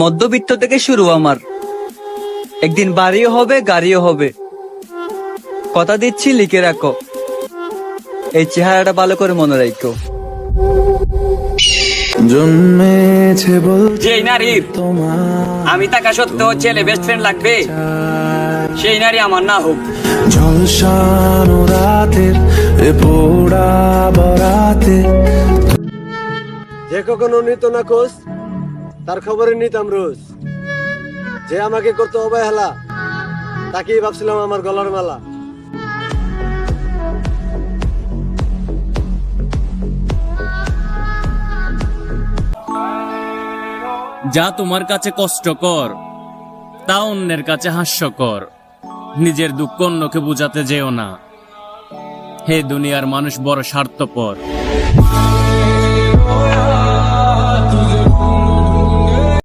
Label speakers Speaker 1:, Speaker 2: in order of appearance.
Speaker 1: মধ্যবিত্ত থেকে শুরু আমার, একদিন বাড়িও হবে গাড়িও হবে। কথা দিচ্ছি, লিখে রাখো, এই চেহারাটা ভালো করে মনে রাখো।
Speaker 2: জন্মেছে
Speaker 3: যে নারীর আমি থাকা সত্ত্বেও ছেলে বেস্ট ফ্রেন্ড লাগবে, সেই নারী আমার না হোক।
Speaker 2: ঝলসানো রাতের এ পোড়া বরাতে
Speaker 4: যে কখনো নিত না খোঁজ, তার খবরে নিতাম রোজ। যে আমাকে করতো অবহেলা, তাকেই ভাবছিলাম আমার গলার মালা।
Speaker 5: যা তোমার কাছে কষ্টকর তা অন্যের কাছে হাস্যকর। নিজের দুঃখ অন্যকে বুঝাতে যেও না, হে দুনিয়ার মানুষ বড় স্বার্থপর।